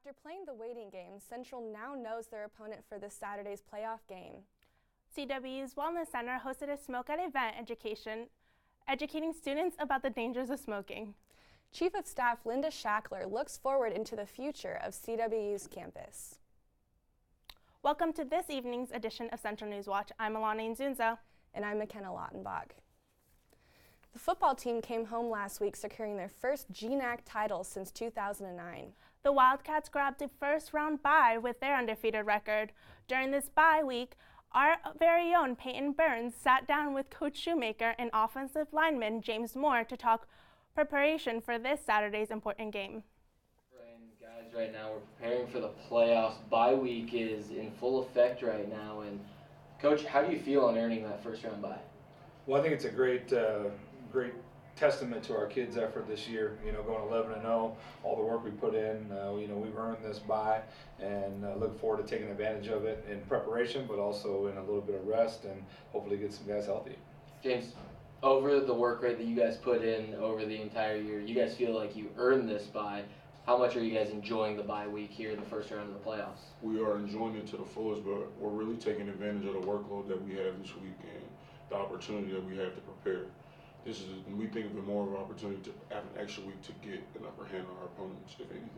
After playing the waiting game, Central now knows their opponent for this Saturday's playoff game. CW's Wellness Center hosted a smoke at event educating students about the dangers of smoking. Chief of Staff Linda Shackler looks forward into the future of CW's campus. Welcome to this evening's edition of Central News Watch. I'm Alana Nzunzo. And I'm McKenna Lautenbach. The football team came home last week securing their first GNAC title since 2009. The Wildcats grabbed a first-round bye with their undefeated record. During this bye week, our very own Peyton Burns sat down with Coach Shoemaker and offensive lineman James Moore to talk preparation for this Saturday's important game. And guys, right now we're preparing for the playoffs. Bye week is in full effect right now. And Coach, how do you feel on earning that first-round bye? Well, I think it's a great testament to our kids' effort this year. You know, going 11-0, all the work we put in. We've earned this bye, and look forward to taking advantage of it in preparation, but also in a little bit of rest, and hopefully get some guys healthy. James, over the work rate that you guys put in over the entire year, you guys feel like you earned this bye. How much are you guys enjoying the bye week here in the first round of the playoffs? We are enjoying it to the fullest, but we're really taking advantage of the workload that we have this week and the opportunity that we have to prepare. We think of it more of an opportunity to have an extra week to get an upper hand on our opponents, if anything.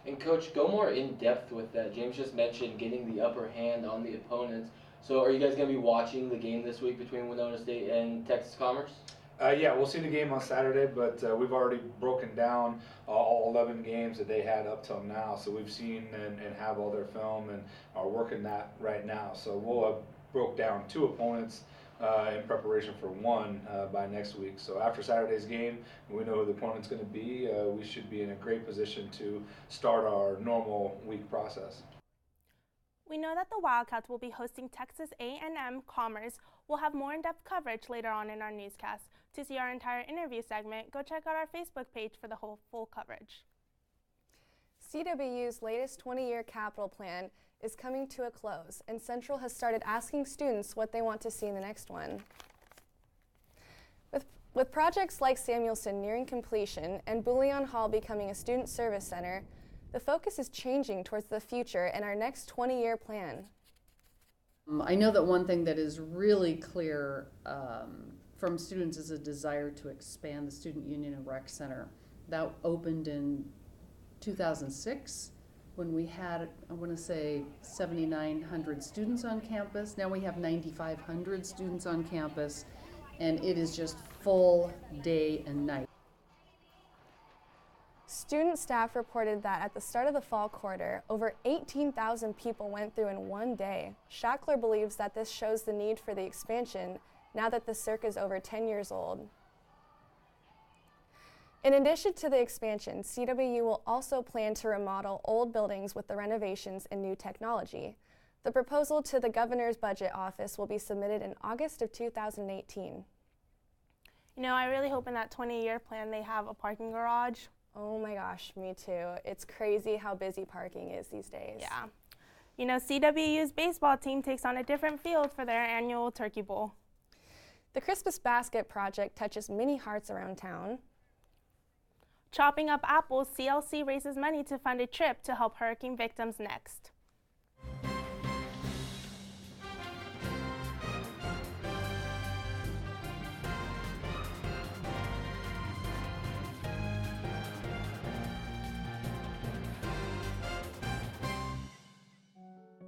And Coach, go more in depth with that. James just mentioned getting the upper hand on the opponents. So are you guys going to be watching the game this week between Winona State and Texas Commerce? Yeah, we'll see the game on Saturday, but we've already broken down all 11 games that they had up till now. So we've seen and have all their film and are working that right now. So we'll have broke down 2 opponents in preparation for 1 by next week. So after Saturday's game, we know who the opponent's going to be. We should be in a great position to start our normal week process. We know that the Wildcats will be hosting Texas A&M Commerce. We'll have more in-depth coverage later on in our newscast. To see our entire interview segment, go check out our Facebook page for the full coverage. CWU's latest 20-year capital plan is coming to a close, and Central has started asking students what they want to see in the next one. With projects like Samuelson nearing completion and Bullion Hall becoming a student service center, the focus is changing towards the future and our next 20-year plan. I know that one thing that is really clear from students is a desire to expand the Student Union and Rec Center. That opened in 2006 when we had, I want to say, 7,900 students on campus. Now we have 9,500 students on campus, and it is just full day and night. Student staff reported that at the start of the fall quarter, over 18,000 people went through in one day. Shackler believes that this shows the need for the expansion now that the circ is over 10 years old. In addition to the expansion, CWU will also plan to remodel old buildings with the renovations and new technology. The proposal to the Governor's Budget Office will be submitted in August of 2018. You know, I really hope in that 20-year plan they have a parking garage. Oh my gosh, me too. It's crazy how busy parking is these days. Yeah. You know, CWU's baseball team takes on a different field for their annual Turkey Bowl. The Christmas Basket Project touches many hearts around town. Chopping up apples, CLC raises money to fund a trip to help hurricane victims next.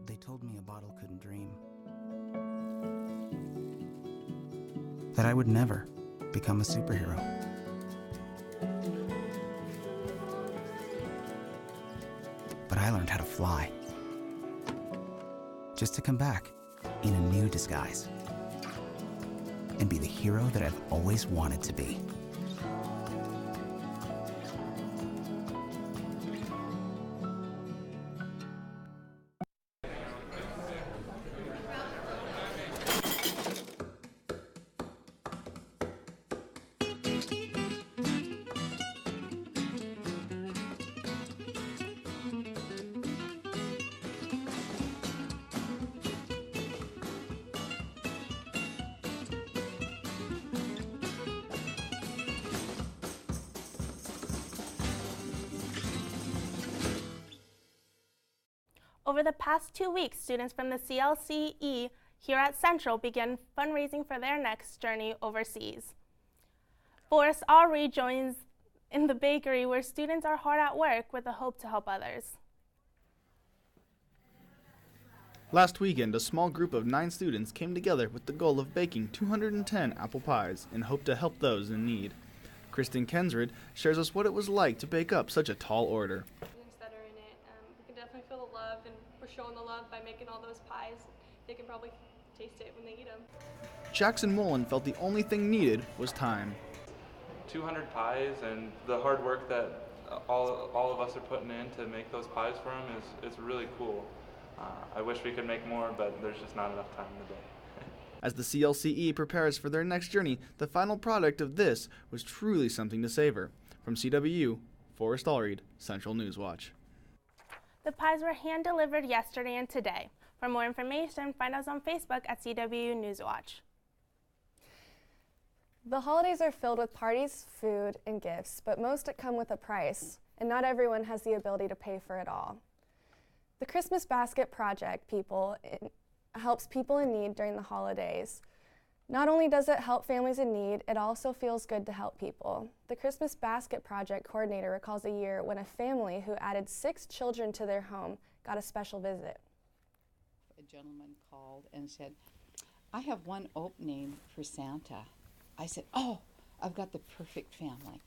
They told me a bottle couldn't dream. That I would never become a superhero. But I learned how to fly. Just to come back in a new disguise. And be the hero that I've always wanted to be. Over the past 2 weeks, students from the CLCE here at Central began fundraising for their next journey overseas. Forrest Alry joins in the bakery where students are hard at work with the hope to help others. Last weekend, a small group of 9 students came together with the goal of baking 210 apple pies in hope to help those in need. Kristen Kensrud shares us what it was like to bake up such a tall order. Students that are in it, we can definitely feel the love, and we're showing the love by making all those pies. They can probably taste it when they eat them. Jackson Mullen felt the only thing needed was time. 200 pies, and the hard work that all of us are putting in to make those pies for them is really cool. I wish we could make more, but there's just not enough time in the day. As the CLCE prepares for their next journey, the final product of this was truly something to savor. From CW, Forrest Allreed, Central News Watch. The pies were hand-delivered yesterday and today. For more information, find us on Facebook at CW News Watch. The holidays are filled with parties, food, and gifts, but most come with a price, and not everyone has the ability to pay for it all. The Christmas Basket Project helps people in need during the holidays. Not only does it help families in need, it also feels good to help people. The Christmas Basket Project coordinator recalls a year when a family who added 6 children to their home got a special visit. A gentleman called and said, "I have one opening for Santa." I said, "Oh, I've got the perfect family."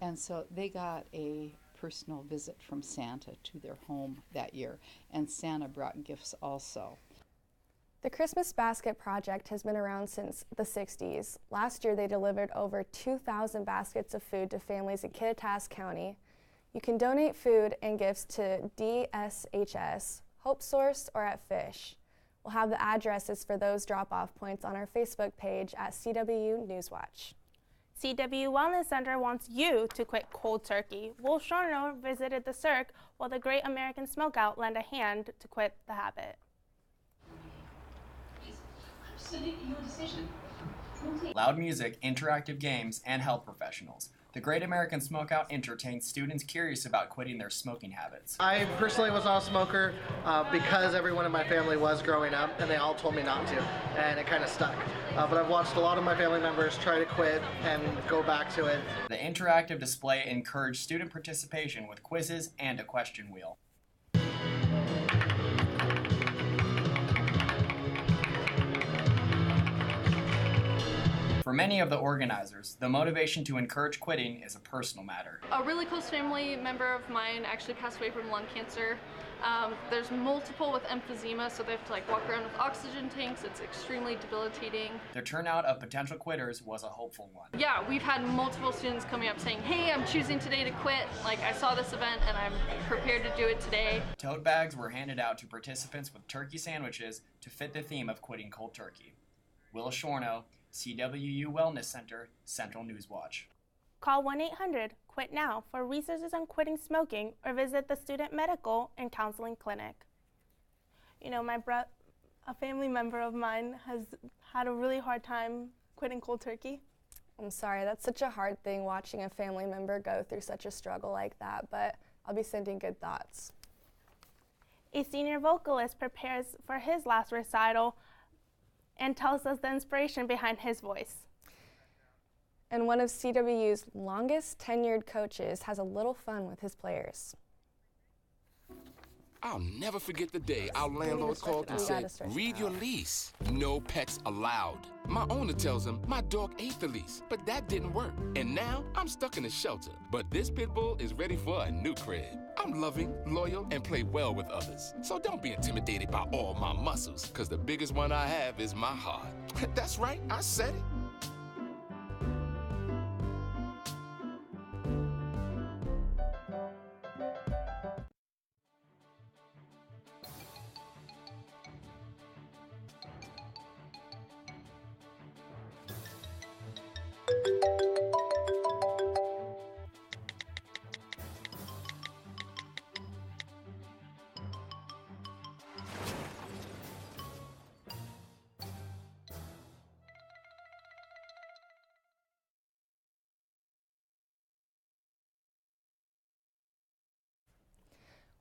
And so they got a personal visit from Santa to their home that year, and Santa brought gifts also. The Christmas Basket Project has been around since the 60s. Last year, they delivered over 2,000 baskets of food to families in Kittitas County. You can donate food and gifts to DSHS, Hope Source, or at Fish. We'll have the addresses for those drop-off points on our Facebook page at CW Newswatch. CW Wellness Center wants you to quit cold turkey. Will Shorno visited the Cirque while the Great American Smokeout lent a hand to quit the habit. Loud music, interactive games, and health professionals. The Great American Smokeout entertains students curious about quitting their smoking habits. I personally was not a smoker because everyone in my family was growing up, and they all told me not to, and it kind of stuck. But I've watched a lot of my family members try to quit and go back to it. The interactive display encouraged student participation with quizzes and a question wheel. For many of the organizers, the motivation to encourage quitting is a personal matter. A really close family member of mine actually passed away from lung cancer. There's multiple with emphysema, so they have to walk around with oxygen tanks. It's extremely debilitating. The turnout of potential quitters was a hopeful one. Yeah, we've had multiple students coming up saying, "Hey, I'm choosing today to quit. I saw this event and I'm prepared to do it today." Tote bags were handed out to participants with turkey sandwiches to fit the theme of quitting cold turkey. Will Shorno, CWU Wellness Center, Central News Watch. Call 1-800-QUIT-NOW for resources on quitting smoking or visit the Student Medical and Counseling Clinic. You know, a family member of mine has had a really hard time quitting cold turkey. I'm sorry, that's such a hard thing watching a family member go through such a struggle like that, but I'll be sending good thoughts. A senior vocalist prepares for his last recital and tells us the inspiration behind his voice. And one of CWU's longest tenured coaches has a little fun with his players. I'll never forget the day our landlord called and said, "Read your lease. No pets allowed." My owner tells him my dog ate the lease, but that didn't work. And now I'm stuck in a shelter. But this pit bull is ready for a new crib. I'm loving, loyal, and play well with others. So don't be intimidated by all my muscles, because the biggest one I have is my heart. That's right, I said it.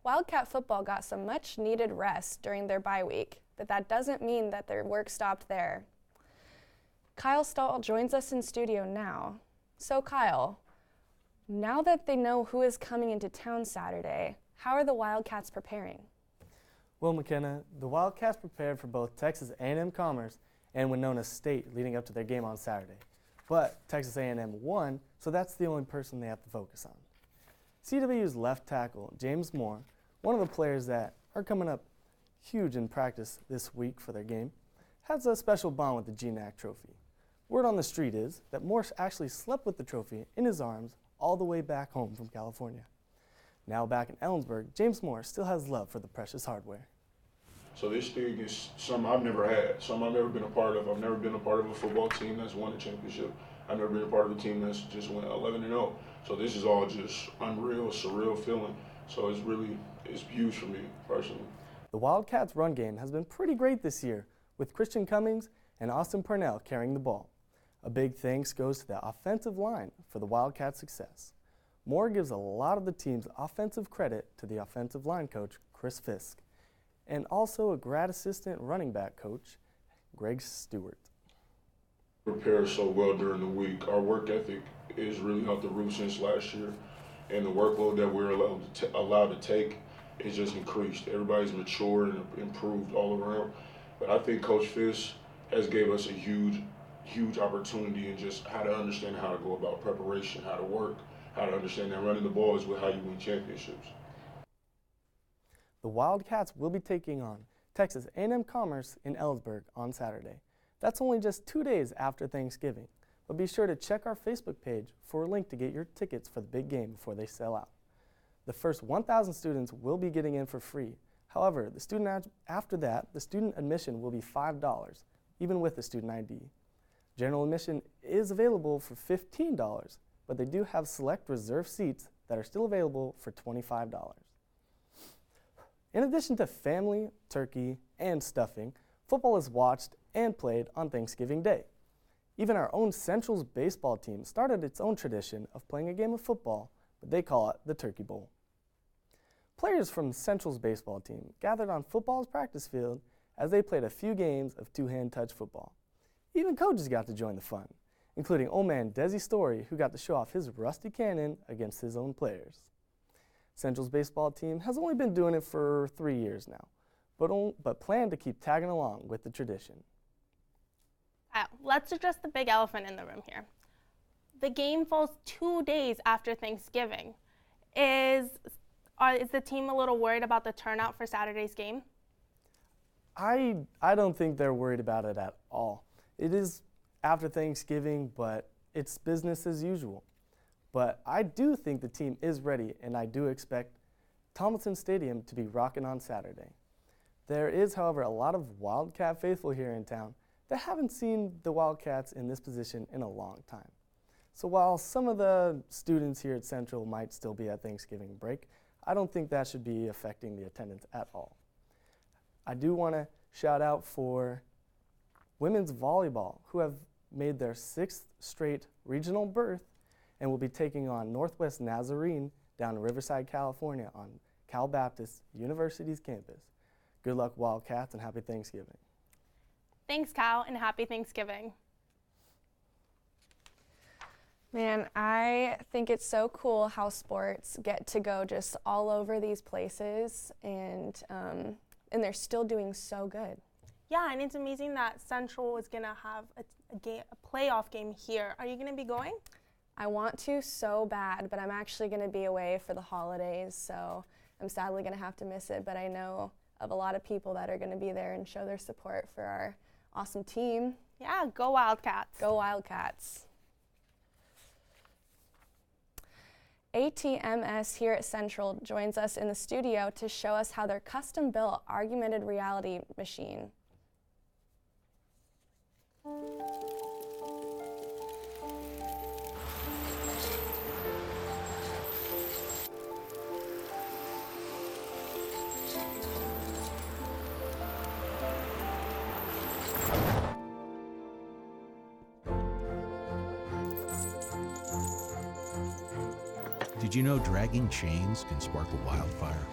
Wildcat football got some much needed rest during their bye week, but that doesn't mean that their work stopped there. Kyle Stahl joins us in studio now. So Kyle, now that they know who is coming into town Saturday, how are the Wildcats preparing? Well, McKenna, the Wildcats prepared for both Texas A&M Commerce and Winona State leading up to their game on Saturday. But Texas A&M won, so that's the only person they have to focus on. CW's left tackle, James Moore, one of the players that are coming up huge in practice this week for their game, has a special bond with the GNAC trophy. Word on the street is that Morse actually slept with the trophy in his arms all the way back home from California. Now back in Ellensburg, James Moore still has love for the precious hardware. So this thing is something I've never had, something I've never been a part of. I've never been a part of a football team that's won a championship. I've never been a part of a team that's just went 11-0. So this is all just unreal, surreal feeling. So it's huge for me personally. The Wildcats' run game has been pretty great this year, with Christian Cummings and Austin Parnell carrying the ball. A big thanks goes to the offensive line for the Wildcats' success. Moore gives a lot of the team's offensive credit to the offensive line coach, Chris Fisk, and also a grad assistant running back coach, Greg Stewart. Prepare so well during the week. Our work ethic is really out the roof since last year, and the workload that we're allowed to take is just increased. Everybody's matured and improved all around. But I think Coach Fisk has gave us a huge opportunity in just how to understand how to go about preparation, how to work, how to understand that running the ball is how you win championships. The Wildcats will be taking on Texas A&M Commerce in Ellensburg on Saturday. That's only just 2 days after Thanksgiving, but be sure to check our Facebook page for a link to get your tickets for the big game before they sell out. The first 1,000 students will be getting in for free. However, after that, the student admission will be $5, even with the student ID. General admission is available for $15, but they do have select reserved seats that are still available for $25. In addition to family, turkey, and stuffing, football is watched and played on Thanksgiving Day. Even our own Central's baseball team started its own tradition of playing a game of football, but they call it the Turkey Bowl. Players from Central's baseball team gathered on football's practice field as they played a few games of two-hand touch football. Even coaches got to join the fun, including old man Desi Story, who got to show off his rusty cannon against his own players. Central's baseball team has only been doing it for 3 years now, but plan to keep tagging along with the tradition. Let's address the big elephant in the room here. The game falls 2 days after Thanksgiving. Is the team a little worried about the turnout for Saturday's game? I don't think they're worried about it at all. It is after Thanksgiving, but it's business as usual. But I do think the team is ready, and I do expect Tomlinson Stadium to be rocking on Saturday. There is, however, a lot of Wildcat faithful here in town that haven't seen the Wildcats in this position in a long time. So while some of the students here at Central might still be at Thanksgiving break, I don't think that should be affecting the attendance at all. I do want to shout out for women's volleyball, who have made their 6th straight regional berth and will be taking on Northwest Nazarene down in Riverside, California on Cal Baptist University's campus. Good luck, Wildcats, and happy Thanksgiving. Thanks, Cal, and happy Thanksgiving. Man, I think it's so cool how sports get to go just all over these places, and they're still doing so good. Yeah, and it's amazing that Central is going to have a playoff game here. Are you going to be going? I want to so bad, but I'm actually going to be away for the holidays, so I'm sadly going to have to miss it. But I know of a lot of people that are going to be there and show their support for our awesome team. Yeah, go Wildcats. Go Wildcats. ATMS here at Central joins us in the studio to show us how their custom-built augmented reality machine. Did you know dragging chains can spark a wildfire?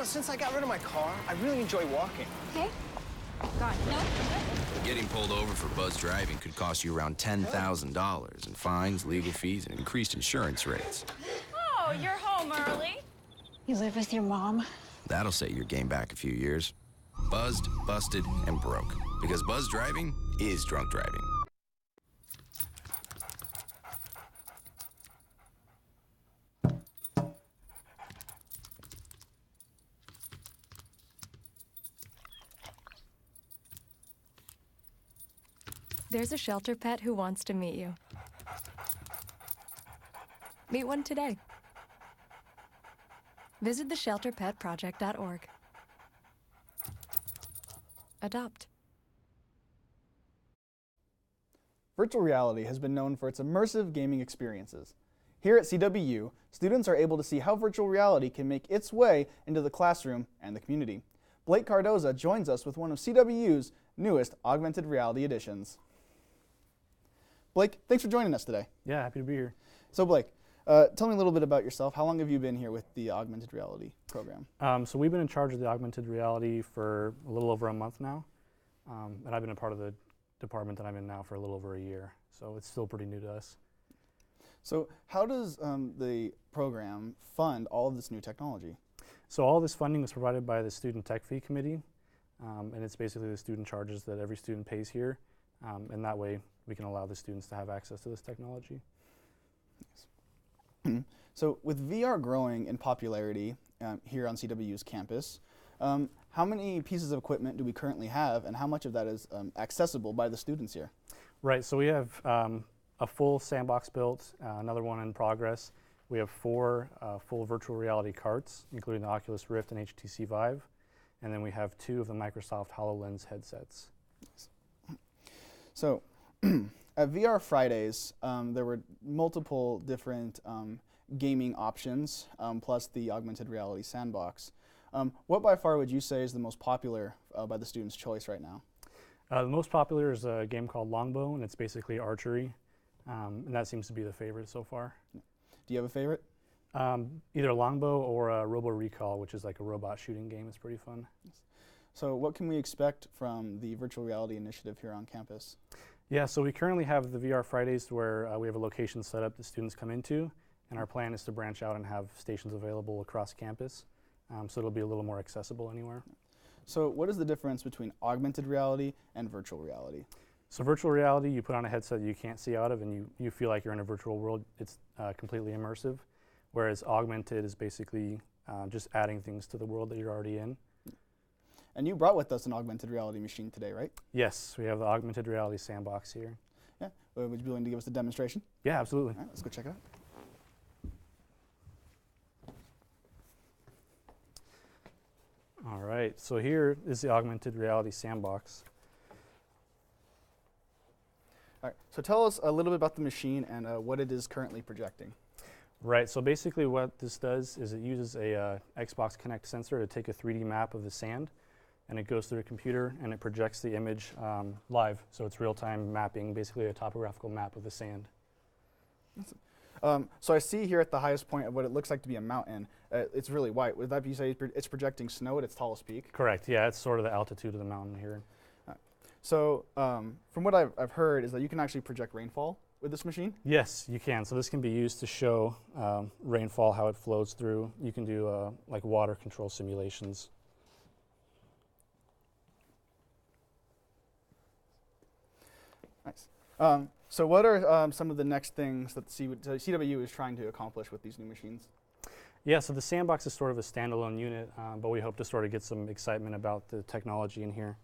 since I got rid of my car, I really enjoy walking. Okay. God, no. Getting pulled over for buzz driving could cost you around $10,000 in fines, legal fees, and increased insurance rates. Oh, you're home early. You live with your mom? That'll set your game back a few years. Buzzed, busted, and broke. Because buzz driving is drunk driving. There's a shelter pet who wants to meet you. Meet one today. Visit theshelterpetproject.org. Adopt. Virtual reality has been known for its immersive gaming experiences. Here at CWU, students are able to see how virtual reality can make its way into the classroom and the community. Blake Cardoza joins us with one of CWU's newest augmented reality editions. Blake, thanks for joining us today. Yeah, happy to be here. So Blake, tell me a little bit about yourself. How long have you been here with the augmented reality program? So we've been in charge of the augmented reality for a little over a month now. And I've been a part of the department that I'm in now for a little over a year. So it's still pretty new to us. So how does the program fund all of this new technology? So all this funding was provided by the Student Tech Fee Committee. And it's basically the student charges that every student pays here. And that way we can allow the students to have access to this technology. Yes. So with VR growing in popularity here on CWU's campus, how many pieces of equipment do we currently have, and how much of that is accessible by the students here? Right, so we have a full sandbox built, another one in progress. We have 4 full virtual reality carts, including the Oculus Rift and HTC Vive, and then we have 2 of the Microsoft HoloLens headsets. Yes. So at VR Fridays, there were multiple different gaming options, plus the augmented reality sandbox. What by far would you say is the most popular by the students' choice right now? The most popular is a game called Longbow, and it's basically archery, and that seems to be the favorite so far. Do you have a favorite? Either Longbow or Robo Recall, which is like a robot shooting game. It's pretty fun. Yes. So what can we expect from the virtual reality initiative here on campus? Yeah, so we currently have the VR Fridays where we have a location set up that students come into, and our plan is to branch out and have stations available across campus, so it'll be a little more accessible anywhere. So what is the difference between augmented reality and virtual reality? So virtual reality, you put on a headset that you can't see out of, and you feel like you're in a virtual world. It's completely immersive, whereas augmented is basically just adding things to the world that you're already in. And you brought with us an augmented reality machine today, right? Yes, we have the augmented reality sandbox here. Yeah, would you be willing to give us a demonstration? Yeah, absolutely. All right, let's go check it out. All right, so here is the augmented reality sandbox. All right, so tell us a little bit about the machine and what it is currently projecting. Right, so basically what this does is it uses a Xbox Kinect sensor to take a 3D map of the sand, and it goes through a computer and it projects the image live. So it's real-time mapping, basically a topographical map of the sand. So I see here at the highest point of what it looks like to be a mountain, it's really white. Would that be say it's projecting snow at its tallest peak? Correct, yeah, it's sort of the altitude of the mountain here. So from what I've heard is that you can actually project rainfall with this machine? Yes, you can. So this can be used to show rainfall, how it flows through. You can do like water control simulations. Nice. So what are some of the next things that CWU is trying to accomplish with these new machines? Yeah, so the sandbox is sort of a standalone unit, but we hope to sort of get some excitement about the technology in here.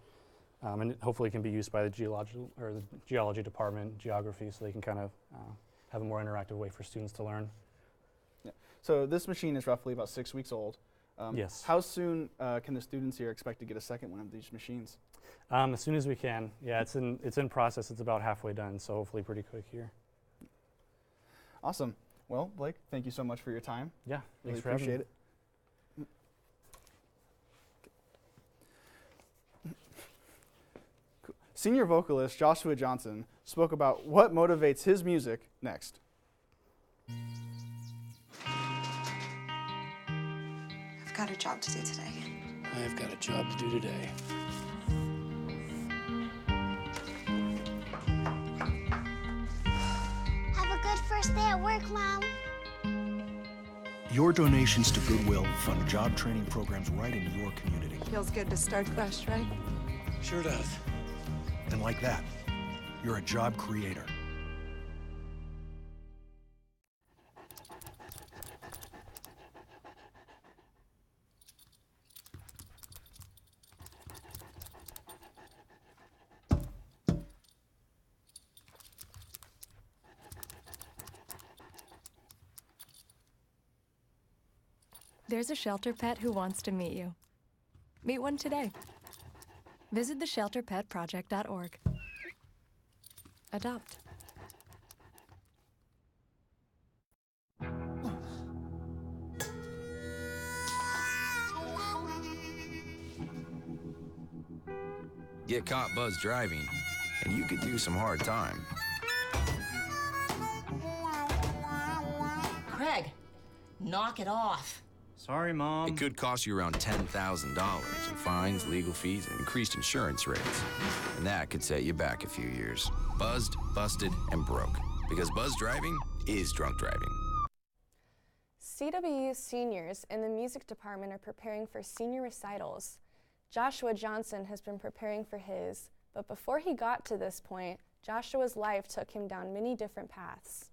And it hopefully can be used by the geology department, geography, so they can kind of have a more interactive way for students to learn. Yeah. So this machine is roughly about 6 weeks old. Yes. How soon can the students here expect to get a second one of these machines? As soon as we can. Yeah, it's in process. It's about halfway done, so hopefully pretty quick here. Awesome. Well, Blake, thank you so much for your time. Yeah, really thanks for having me. appreciate it. Cool. Senior vocalist Joshua Johnson spoke about what motivates his music next. I've I've got a job to do today. I've got a job to do today. Have a good first day at work, Mom. Your donations to Goodwill fund job training programs right in your community. Feels good to start fresh, right? Sure does. And like that, you're a job creator. There's a shelter pet who wants to meet you. Meet one today. Visit theshelterpetproject.org. Adopt. Get caught buzz driving, and you could do some hard time. Craig, knock it off. Sorry, Mom. It could cost you around $10,000 in fines, legal fees, and increased insurance rates. And that could set you back a few years. Buzzed, busted, and broke. Because buzz driving is drunk driving. CWU seniors in the music department are preparing for senior recitals. Joshua Johnson has been preparing for his, but before he got to this point, Joshua's life took him down many different paths.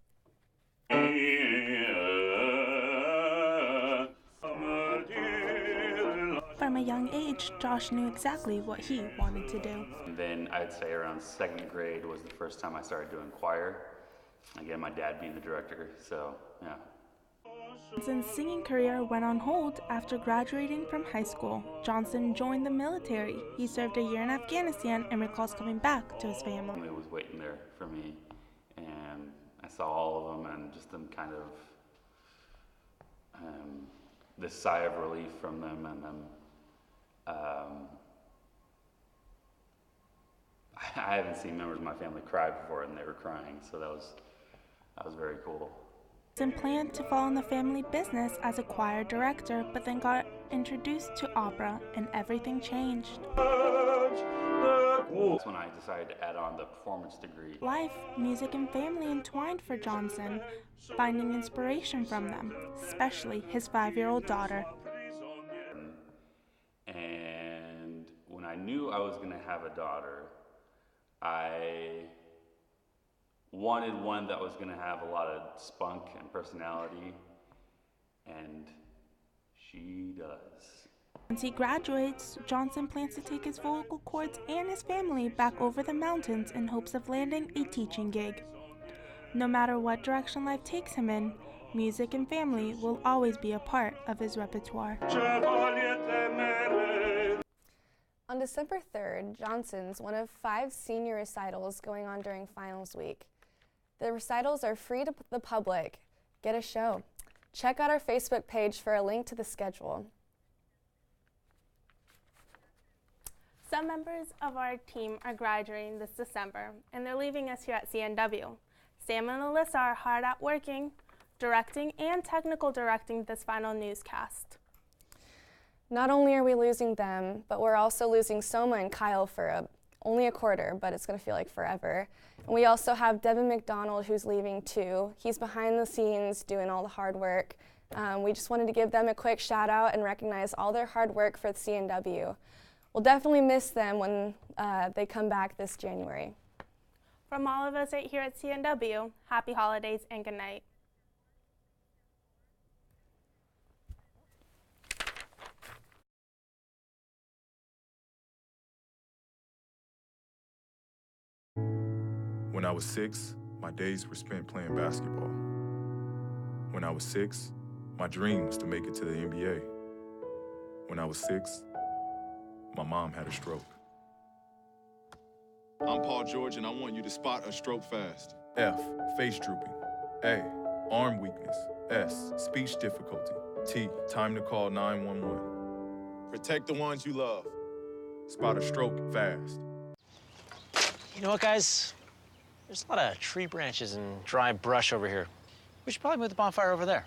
From a young age, Josh knew exactly what he wanted to do. And then I'd say around second grade was the first time I started doing choir. Again, my dad being the director, so yeah. Johnson's singing career went on hold after graduating from high school. Johnson joined the military. He served a year in Afghanistan and recalls coming back to his family. It was waiting there for me, and I saw all of them and just them kind of this sigh of relief from them, and then I haven't seen members of my family cry before, and they were crying, so that was very cool. Johnson planned to follow in the family business as a choir director, but then got introduced to opera, and everything changed. That's when I decided to add on the performance degree. Life, music, and family entwined for Johnson, finding inspiration from them, especially his 5-year-old daughter. And when I knew I was going to have a daughter, I wanted one that was going to have a lot of spunk and personality, and she does. Once he graduates, Johnson plans to take his vocal cords and his family back over the mountains in hopes of landing a teaching gig. No matter what direction life takes him in, music and family will always be a part of his repertoire. On December 3rd, Johnson's one of 5 senior recitals going on during finals week. The recitals are free to the public. Get a show. Check out our Facebook page for a link to the schedule. Some members of our team are graduating this December, and they're leaving us here at CNW. Sam and Alyssa are hard at working, directing and technical directing this final newscast. Not only are we losing them, but we're also losing Soma and Kyle for only a quarter, but it's going to feel like forever. And we also have Devin McDonald, who's leaving too. He's behind the scenes doing all the hard work. We just wanted to give them a quick shout out and recognize all their hard work for the CNW. We'll definitely miss them when they come back this January. From all of us right here at CNW, happy holidays and good night. When I was 6, my days were spent playing basketball. When I was 6, my dream was to make it to the NBA. When I was 6, my mom had a stroke. I'm Paul George, and I want you to spot a stroke fast. F, face drooping. A, arm weakness. S, speech difficulty. T, time to call 911. Protect the ones you love. Spot a stroke fast. You know what, guys? There's a lot of tree branches and dry brush over here. We should probably move the bonfire over there.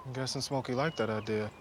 I'm guessing Smokey liked that idea.